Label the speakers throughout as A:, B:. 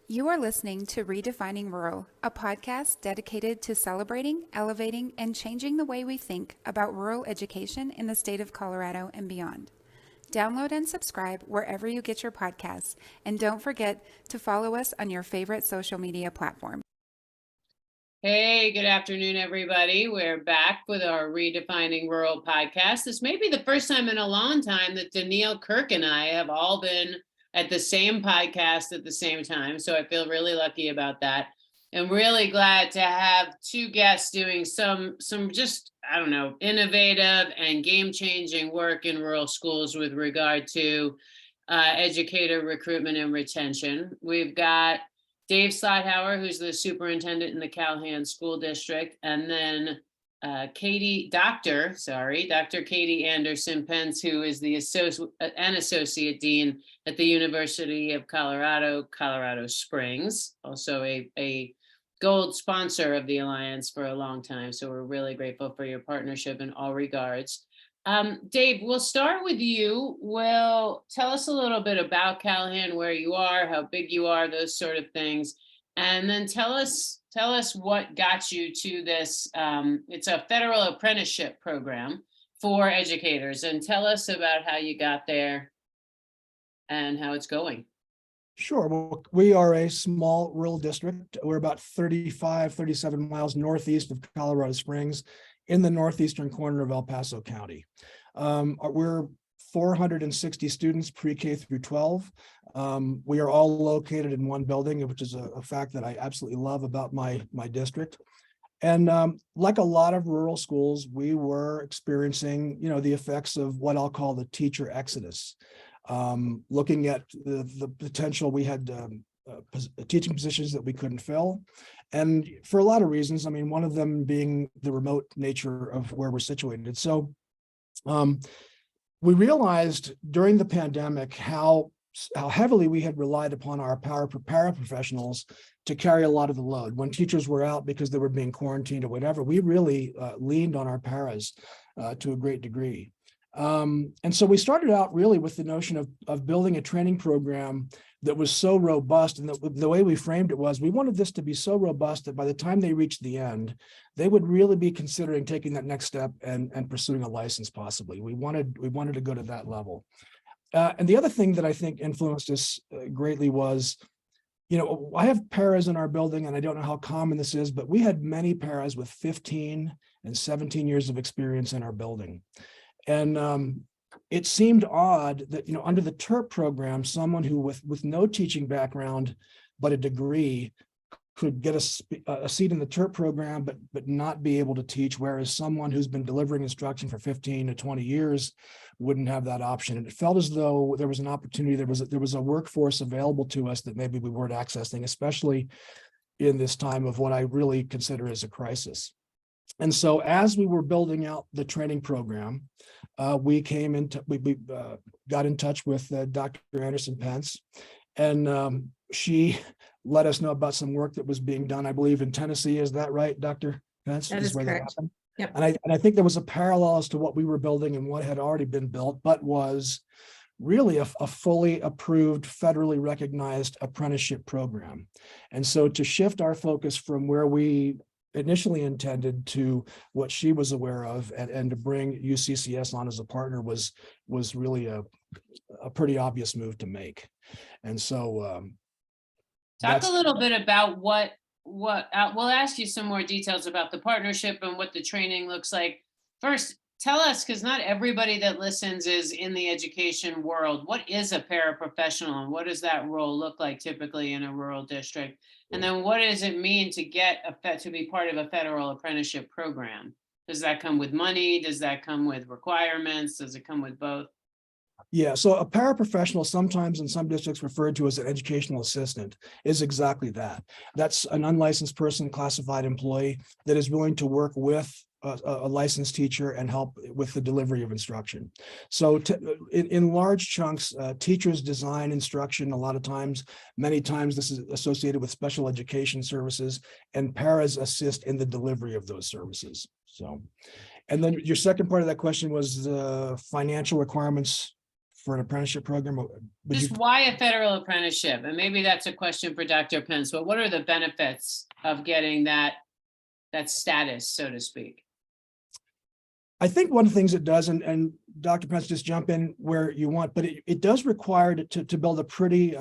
A: You are listening to Redefining Rural, a podcast dedicated to celebrating, elevating, and changing the way we think about rural education in the state of Colorado and beyond. Download and subscribe wherever you get your podcasts, and don't forget to follow us on your favorite social media platform.
B: Hey, good afternoon, everybody. We're back with our Redefining Rural podcast. This may be the first time in a long time that Danielle Kirk and I have all been at the same podcast at the same time. So I feel really lucky about that. And really glad to have two guests doing some just, I don't know, innovative and game-changing work in rural schools with regard to educator recruitment and retention. We've got Dave Slidhauer, who's the superintendent in the Calhoun School District, and then Dr. Katie Anderson Pence, who is the associate dean at the University of Colorado, Colorado Springs, also a gold sponsor of the Alliance for a long time. So we're really grateful for your partnership in all regards. Dave, we'll start with you. Well, tell us a little bit about Calhoun, where you are, how big you are, those sort of things. And then tell us what got you to this. It's a federal apprenticeship program for educators, and tell us about how you got there and how it's going.
C: Sure. Well, we are a small rural district. We're about 37 miles northeast of Colorado Springs in the northeastern corner of El Paso County. We're 460 students pre-K through 12. We are all located in one building, which is a fact that I absolutely love about my district. And like a lot of rural schools, we were experiencing, the effects of what I'll call the teacher exodus. Looking at the potential, we had teaching positions that we couldn't fill. And for a lot of reasons, I mean, one of them being the remote nature of where we're situated. So we realized during the pandemic how heavily we had relied upon our paraprofessionals to carry a lot of the load. When teachers were out because they were being quarantined or whatever, we really leaned on our paras to a great degree. And so we started out really with the notion of building a training program that was so robust, and the way we framed it was we wanted this to be so robust that by the time they reached the end, they would really be considering taking that next step and pursuing a license possibly. We wanted to go to that level. And the other thing that I think influenced us greatly was, I have paras in our building, and I don't know how common this is, but we had many paras with 15 and 17 years of experience in our building. And it seemed odd that, under the TERP program, someone who with no teaching background, but a degree could get a seat in the TERP program, but not be able to teach, whereas someone who's been delivering instruction for 15 to 20 years wouldn't have that option. And it felt as though there was an opportunity, there was a workforce available to us that maybe we weren't accessing, especially in this time of what I really consider as a crisis. And so as we were building out the training program, we got in touch with Dr. Anderson Pence, and she let us know about some work that was being done, I believe, in Tennessee. Is that right, Dr. Pence?
D: That is correct.
C: Yep. And I think there was a parallel as to what we were building and what had already been built, but was really a fully approved, federally recognized apprenticeship program. And so to shift our focus from where we initially intended to what she was aware of, and to bring UCCS on as a partner was really a pretty obvious move to make. And so
B: talk a little bit about what we'll ask you some more details about the partnership and what the training looks like. First, tell us, because not everybody that listens is in the education world, what is a paraprofessional and what does that role look like typically in a rural district? And then what does it mean to to be part of a federal apprenticeship program? Does that come with money? Does that come with requirements? Does it come with both?
C: Yeah, so a paraprofessional, sometimes in some districts referred to as an educational assistant, is exactly that. That's an unlicensed person, classified employee that is willing to work with a licensed teacher and help with the delivery of instruction. So in large chunks, teachers design instruction a lot of times. Many times this is associated with special education services, and paras assist in the delivery of those services. So, and then your second part of that question was the financial requirements for an apprenticeship program? Would
B: Just why a federal apprenticeship? And maybe that's a question for Dr. Pence, but what are the benefits of getting that status, so to speak?
C: I think one of the things it does, and Dr. Pence, just jump in where you want, but it does require to build a pretty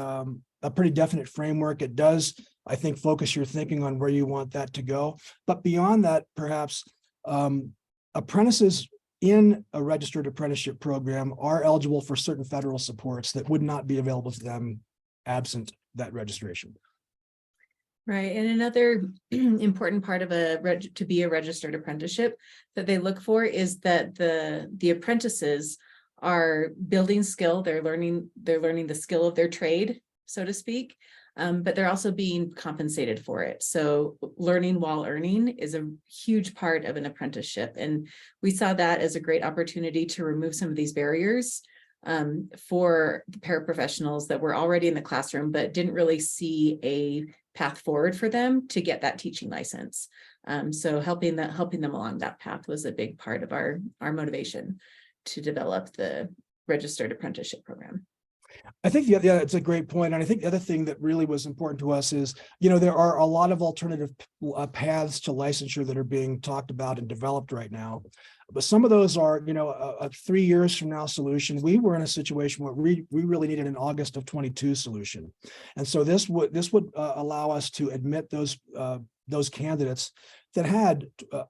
C: definite framework. It does, I think, focus your thinking on where you want that to go. But beyond that, perhaps apprentices in a registered apprenticeship program are eligible for certain federal supports that would not be available to them absent that registration.
D: Right. And another important part of to be a registered apprenticeship that they look for is that the apprentices are building skill. They're learning the skill of their trade, so to speak. But they're also being compensated for it. So learning while earning is a huge part of an apprenticeship. And we saw that as a great opportunity to remove some of these barriers for the paraprofessionals that were already in the classroom, but didn't really see a path forward for them to get that teaching license. So helping them along that path was a big part of our motivation to develop the registered apprenticeship program.
C: I think it's a great point. And I think the other thing that really was important to us is, there are a lot of alternative paths to licensure that are being talked about and developed right now. But some of those are, a 3 years from now solution. We were in a situation where we really needed an August of 22 solution. And so this would allow us to admit those candidates that had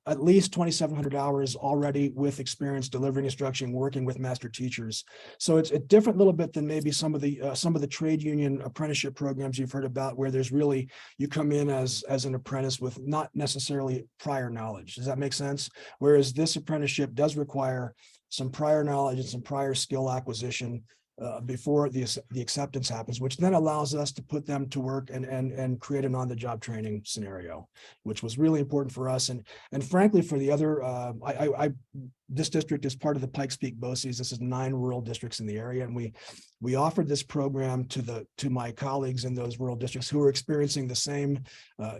C: at least 2,700 hours already with experience delivering instruction, working with master teachers. So it's a different little bit than maybe some of the trade union apprenticeship programs you've heard about, where there's really, you come in as an apprentice with not necessarily prior knowledge. Does that make sense? Whereas this apprenticeship does require some prior knowledge and some prior skill acquisition before the acceptance happens, which then allows us to put them to work and create an on-the-job training scenario, which was really important for us. And frankly, for the other, this district is part of the Pikes Peak BOCES. This is 9 rural districts in the area. And we offered this program to my colleagues in those rural districts who were experiencing the same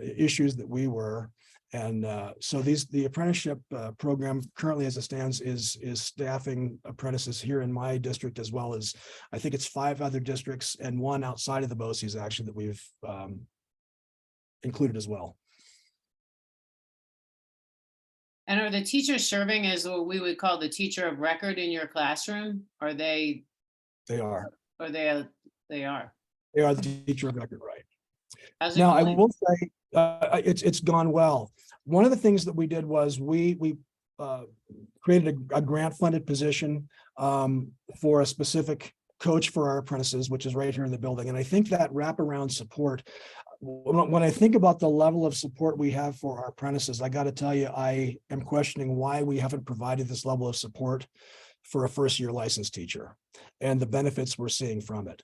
C: issues that we were. And so the apprenticeship program currently, as it stands, is staffing apprentices here in my district, as well as I think it's 5 other districts and 1 outside of the BOCES actually that we've included as well.
B: And are the teachers serving as what we would call the teacher of record in your classroom? Are they?
C: They are.
B: Or they are.
C: They are the teacher of record, right?
B: Now,
C: I will say it's gone well. One of the things that we did was we created a grant-funded position for a specific coach for our apprentices, which is right here in the building. And I think that wraparound support, when I think about the level of support we have for our apprentices, I got to tell you, I am questioning why we haven't provided this level of support for a first-year licensed teacher and the benefits we're seeing from it,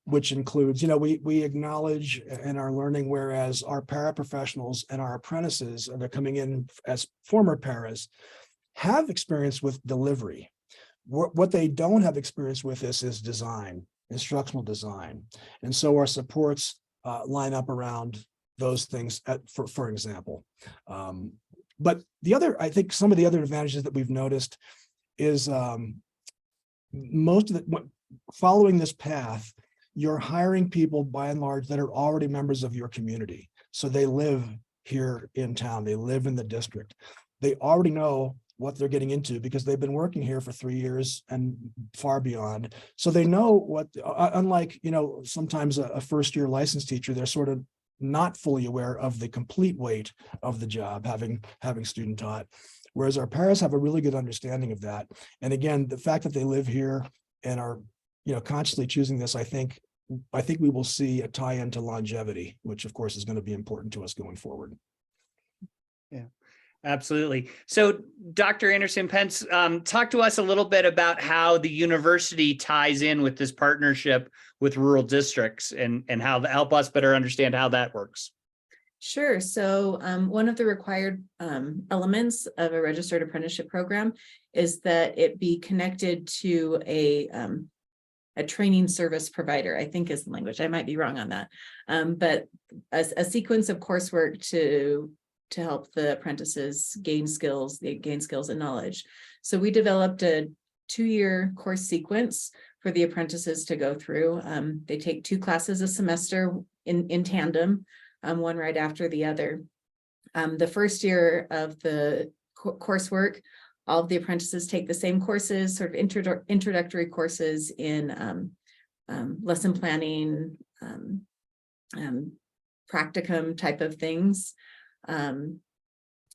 C: which includes, we acknowledge in our learning, whereas our paraprofessionals and our apprentices that are coming in as former paras have experience with delivery. What they don't have experience with is design, instructional design. And so our supports line up around those things, for example. But I think some of the other advantages that we've noticed is most of following this path, you're hiring people by and large that are already members of your community. So they live here in town, they live in the district. They already know what they're getting into because they've been working here for 3 years and far beyond. So they know what, unlike, sometimes a first-year licensed teacher, they're sort of not fully aware of the complete weight of the job, having student taught. Whereas our paras have a really good understanding of that. And again, the fact that they live here and are, consciously choosing this, I think we will see a tie into longevity, which of course is going to be important to us going forward.
E: Yeah, absolutely. So Dr. Anderson-Pence, talk to us a little bit about how the university ties in with this partnership with rural districts and help us better understand how that works.
D: Sure. So one of the required elements of a registered apprenticeship program is that it be connected to a training service provider, I think is the language. I might be wrong on that. But a sequence of coursework to help the apprentices gain skills and knowledge. So we developed a 2-year course sequence for the apprentices to go through. They take 2 classes a semester in tandem, one right after the other. The first year of the coursework, all of the apprentices take the same courses, sort of introductory courses in lesson planning, practicum type of things.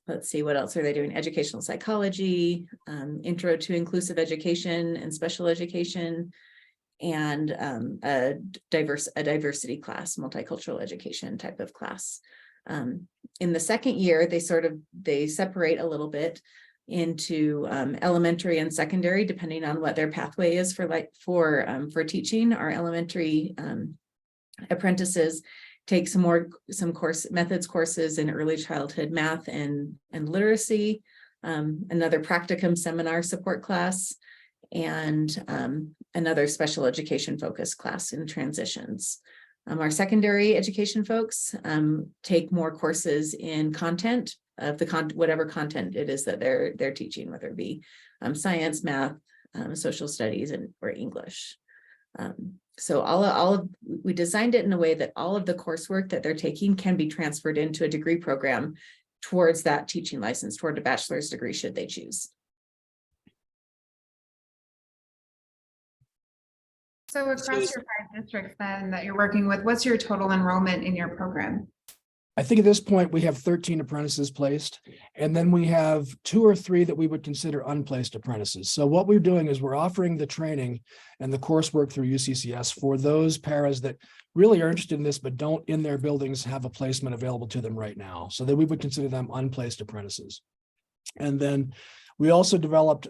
D: Let's see, what else are they doing? Educational psychology, intro to inclusive education and special education, and a diversity class, multicultural education type of class. In the second year, they separate a little bit into elementary and secondary, depending on what their pathway is for teaching. Our elementary apprentices take some methods courses in early childhood math and literacy, another practicum seminar support class, and another special education focused class in transitions. Our secondary education folks take more courses in content of whatever content it is that they're teaching, whether it be science, math, social studies, or English. So we designed it in a way that all of the coursework that they're taking can be transferred into a degree program towards that teaching license, toward a bachelor's degree, should they choose.
A: So across your 5 districts then that you're working with, what's your total enrollment in your program?
C: I think at this point, we have 13 apprentices placed, and then we have 2 or 3 that we would consider unplaced apprentices. So what we're doing is we're offering the training and the coursework through UCCS for those paras that really are interested in this, but don't in their buildings have a placement available to them right now. So that we would consider them unplaced apprentices. And then we also developed,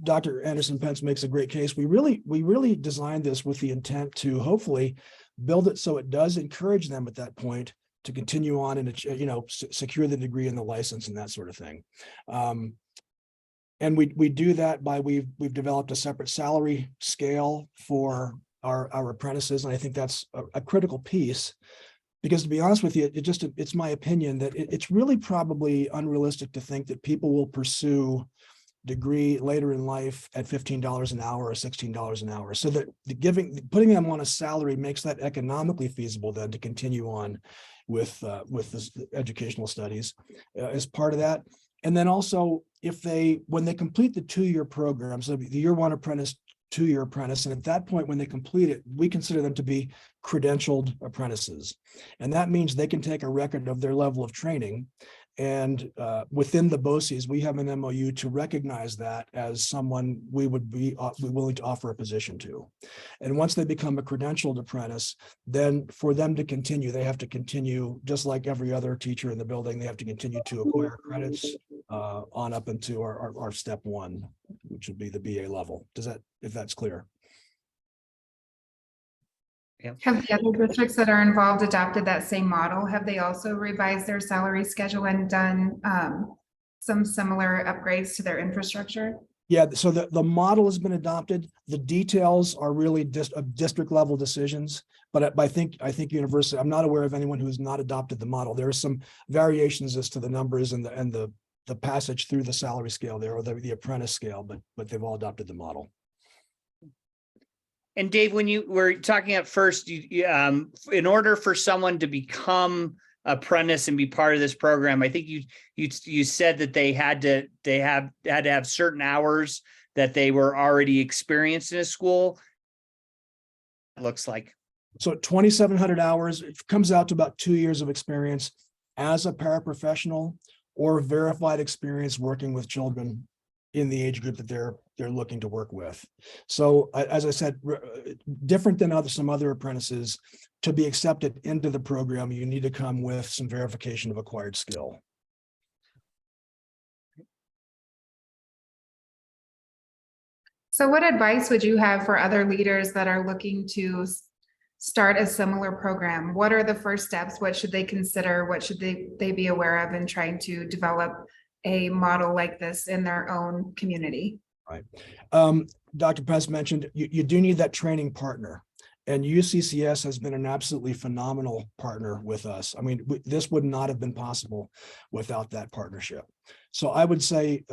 C: Dr. Anderson-Pence makes a great case. We really designed this with the intent to hopefully build it so it does encourage them at that point to continue on and, secure the degree and the license and that sort of thing. And we do that by we've developed a separate salary scale for our apprentices. And I think that's a critical piece, because to be honest with you, it's my opinion that it's really probably unrealistic to think that people will pursue degree later in life at $15 an hour or $16 an hour. So that putting them on a salary makes that economically feasible then to continue on with this educational studies as part of that. And then also when they complete the 2-year program, so the year 1 apprentice, 2-year apprentice, and at that point, when they complete it, we consider them to be credentialed apprentices. And that means they can take a record of their level of training. And within the BOCES, we have an MOU to recognize that as someone we would be willing to offer a position to. And once they become a credentialed apprentice, then for them to continue, they have to continue, just like every other teacher in the building, they have to continue to acquire credits on up into our step 1, which would be the BA level. If that's clear?
E: Yeah.
A: Have the other districts that are involved adopted that same model? Have they also revised their salary schedule and done some similar upgrades to their infrastructure?
C: Yeah, so the model has been adopted. The details are really district level decisions, but I think university, I'm not aware of anyone who's not adopted the model. There are some variations as to the numbers and the passage through the salary scale there, or the apprentice scale, but they've all adopted the model.
E: And Dave, when you were talking at first, in order for someone to become apprentice and be part of this program, I think you said that they had to have certain hours that they were already experienced in a school. It looks like.
C: So 2,700 hours, it comes out to about 2 years of experience as a paraprofessional or verified experience working with children in the age group that they're looking to work with. So as I said, different than some other apprentices, to be accepted into the program, you need to come with some verification of acquired skill.
A: So what advice would you have for other leaders that are looking to start a similar program? What are the first steps? What should they consider? What should they be aware of in trying to develop a model like this in their own community?
C: Right. Dr. Pence mentioned you do need that training partner, and UCCS has been an absolutely phenomenal partner with us. I mean, this would not have been possible without that partnership. So I would say,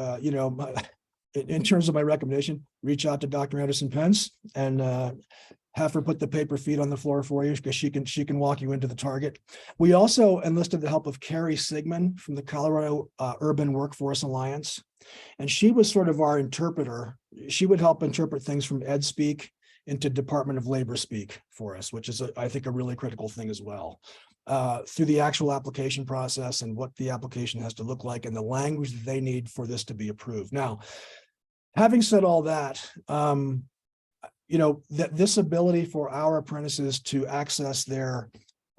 C: in terms of my recommendation, reach out to Dr. Anderson Pence and have her put the paper feet on the floor for you because she can walk you into the target. We also enlisted the help of Carrie Sigmund from the Colorado Urban Workforce Alliance. And she was sort of our interpreter. She would help interpret things from ed speak into Department of Labor speak for us, which is, I think, a really critical thing as well. Through the actual application process and what the application has to look like and the language that they need for this to be approved. Now, having said all that, this ability for our apprentices to access their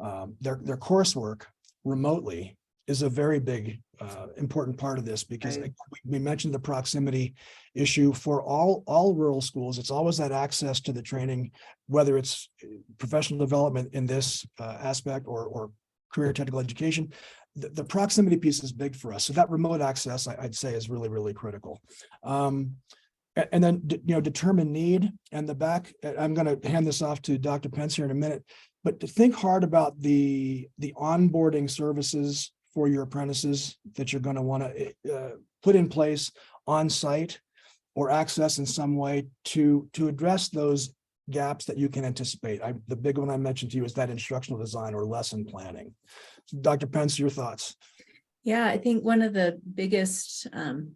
C: coursework remotely is a very big important part of this, because
D: Right.
C: we mentioned the proximity issue for all rural schools. It's always that access to the training, whether it's professional development in this aspect or career technical education. The proximity piece is big for us. So that remote access, I'd say, is really, really critical. And then, determine need and the back. I'm going to hand this off to Dr. Pence here in a minute, but to think hard about the onboarding services for your apprentices that you're going to want to put in place on site or access in some way to address those gaps that you can anticipate. The big one I mentioned to you is that instructional design or lesson planning. So Dr. Pence, your thoughts?
D: Yeah, I think one of the biggest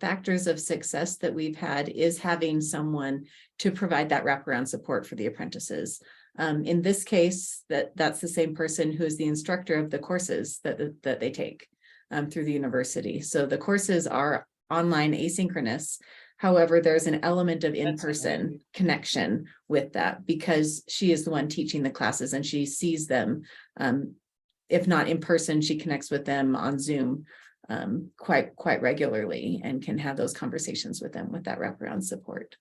D: factors of success that we've had is having someone to provide that wraparound support for the apprentices. In this case, that's the same person who is the instructor of the courses that they take through the university. So the courses are online asynchronous. However, there's an element of in-person connection with that because she is the one teaching the classes and she sees them. If not in person, she connects with them on Zoom quite regularly and can have those conversations with them with that wraparound support.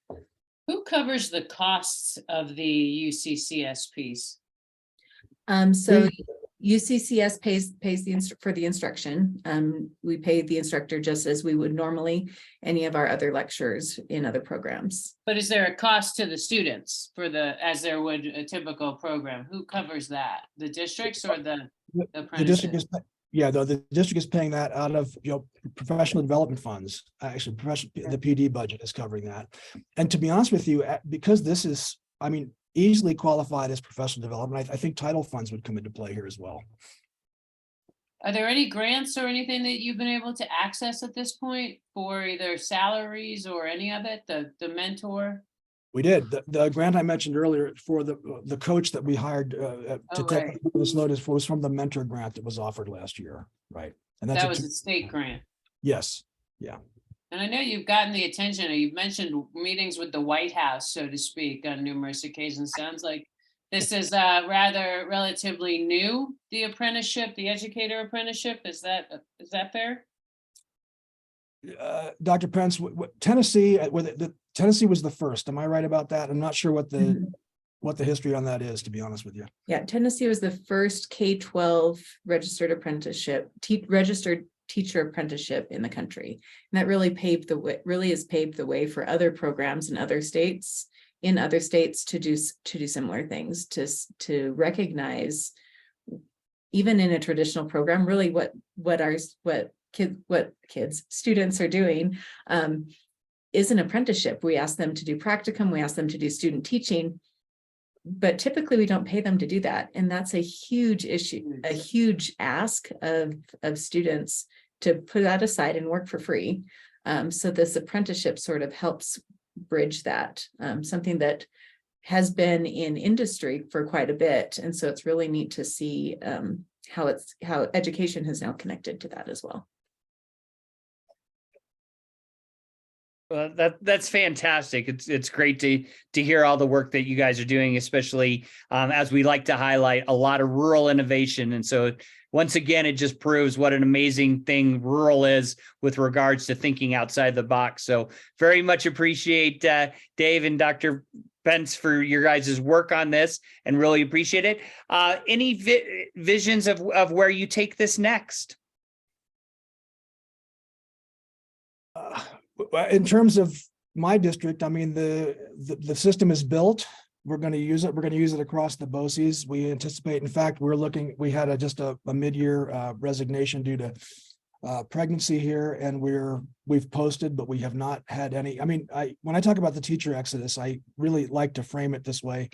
B: Who covers the costs of the UCCS piece?
D: So UCCS pays for the instruction. We pay the instructor just as we would normally any of our other lectures in other programs.
B: But is there a cost to the students as there would a typical program? Who covers that? The districts or the
C: The district is, the district is paying that out of professional development funds. Actually, the PD budget is covering that. And to be honest with you, because this is, easily qualified as professional development, I think title funds would come into play here as well.
B: Are there any grants or anything that you've been able to access at this point for either salaries or any of it? The mentor?
C: We did. The grant I mentioned earlier for the coach that we hired to take this load was from the mentor grant that was offered last year, right? And
B: that was a state grant.
C: Yes. Yeah.
B: And I know you've gotten the attention, or you've mentioned meetings with the White House, so to speak, on numerous occasions. Sounds like this is rather relatively new, the apprenticeship, the educator apprenticeship. Is that fair?
C: Dr. Pence, Tennessee, Tennessee was the first. Am I right about that? I'm not sure what the history on that is, to be honest with you.
D: Yeah, Tennessee was the first K-12 registered apprenticeship, registered teacher apprenticeship in the country. And that really has paved the way for other programs in other states to do similar things, to recognize, even in a traditional program, really what students are doing is an apprenticeship. We ask them to do practicum, we ask them to do student teaching, but typically we don't pay them to do that. And that's a huge issue, a huge ask of students to put that aside and work for free. So this apprenticeship sort of helps bridge that, something that has been in industry for quite a bit. And so it's really neat to see how education has now connected to that as well.
E: Well, that's fantastic. It's great to hear all the work that you guys are doing, especially as we like to highlight a lot of rural innovation. And so once again, it just proves what an amazing thing rural is with regards to thinking outside the box. So very much appreciate Dave and Dr. Pence for your guys' work on this and really appreciate it. Any visions of where you take this next?
C: In terms of my district, the system is built. We're going to use it. We're going to use it across the BOCES. We anticipate, in fact, we had just a mid-year resignation due to pregnancy here, and we've posted, but we have not had any. I mean, when I talk about the teacher exodus, I really like to frame it this way.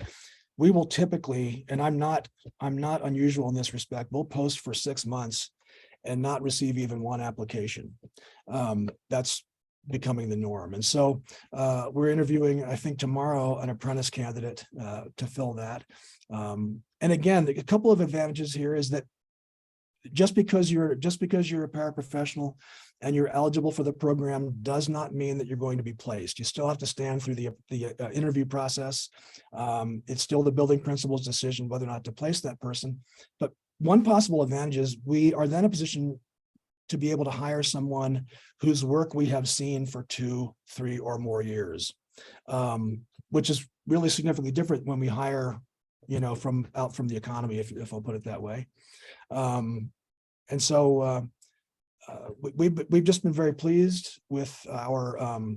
C: We will typically, and I'm not unusual in this respect, we'll post for 6 months and not receive even one application. That's becoming the norm. And so we're interviewing, I think tomorrow, an apprentice candidate to fill that. And again, a couple of advantages here is that just because you're a paraprofessional and you're eligible for the program does not mean that you're going to be placed. You still have to stand through the interview process. It's still the building principal's decision whether or not to place that person. But one possible advantage is we are then in a position to be able to hire someone whose work we have seen for 2, 3, or more years, which is really significantly different when we hire, from out from the economy, if I'll put it that way. And so we've just been very pleased with our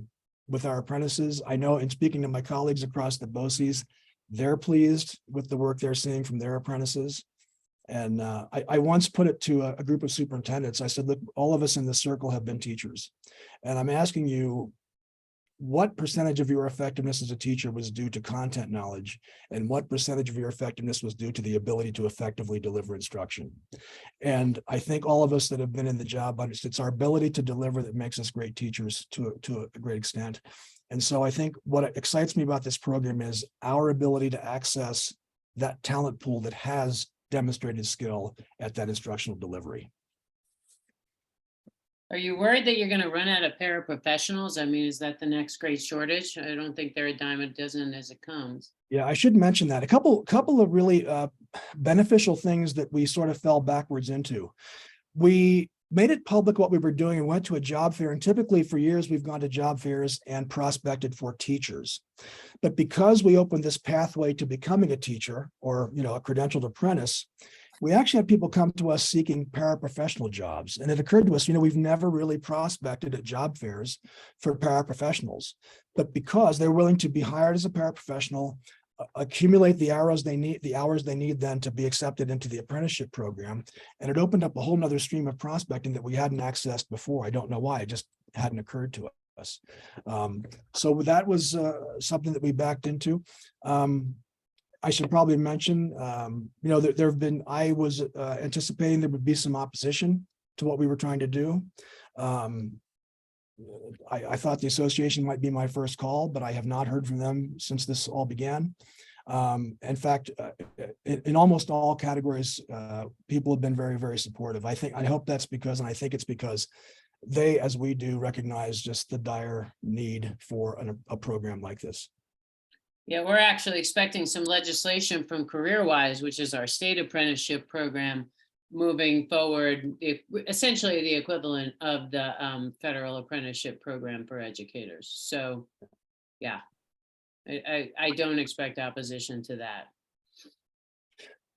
C: apprentices. I know, in speaking to my colleagues across the BOCES, they're pleased with the work they're seeing from their apprentices. And I once put it to a group of superintendents. I said, look, all of us in this circle have been teachers. And I'm asking you, what percentage of your effectiveness as a teacher was due to content knowledge? And what percentage of your effectiveness was due to the ability to effectively deliver instruction? And I think all of us that have been in the job, it's our ability to deliver that makes us great teachers to a great extent. And so I think what excites me about this program is our ability to access that talent pool that has demonstrated skill at that instructional delivery.
B: Are you worried that you're going to run out of paraprofessionals? I mean, is that the next great shortage? I don't think they're a dime a dozen as it comes.
C: Yeah, I should mention that. A couple of really beneficial things that we sort of fell backwards into. We made it public what we were doing and went to a job fair. And typically for years, we've gone to job fairs and prospected for teachers. But because we opened this pathway to becoming a teacher or, a credentialed apprentice, we actually had people come to us seeking paraprofessional jobs. And it occurred to us, we've never really prospected at job fairs for paraprofessionals. But because they're willing to be hired as a paraprofessional, accumulate the hours they need then to be accepted into the apprenticeship program. And it opened up a whole nother stream of prospecting that we hadn't accessed before. I don't know why, it just hadn't occurred to us. So that was something that we backed into. I should probably mention, I was anticipating there would be some opposition to what we were trying to do. I thought the association might be my first call, but I have not heard from them since this all began. In fact, in almost all categories, people have been very, very supportive. I hope that's because, and I think it's because they, as we do, recognize just the dire need for a program like this.
B: Yeah, we're actually expecting some legislation from CareerWise, which is our state apprenticeship program, moving forward, essentially the equivalent of the federal apprenticeship program for educators. So, yeah, I don't expect opposition to that.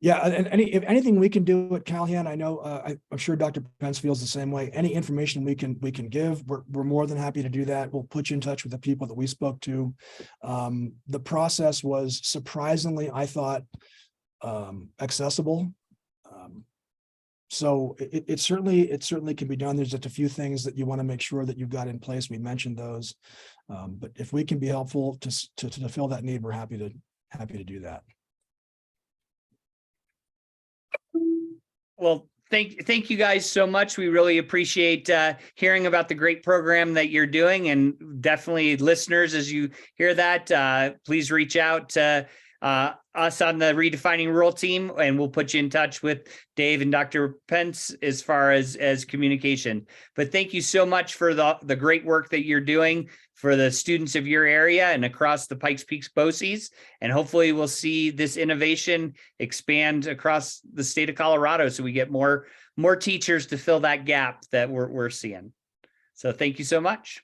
C: Yeah, and if anything we can do at Calhan, I know I'm sure Dr. Pence feels the same way. Any information we can give, we're more than happy to do that. We'll put you in touch with the people that we spoke to. The process was surprisingly, I thought, accessible. So it certainly can be done. There's just a few things that you want to make sure that you've got in place. We mentioned those, but if we can be helpful to fill that need, we're happy to do that.
E: Well, thank you guys so much. We really appreciate hearing about the great program that you're doing, and definitely listeners, as you hear that, please reach out to us on the Redefining Rural team, and we'll put you in touch with Dave and Dr. Pence as far as communication. But thank you so much for the great work that you're doing for the students of your area and across the Pikes Peak BOCES. And hopefully we'll see this innovation expand across the state of Colorado so we get more teachers to fill that gap that we're seeing. So thank you so much.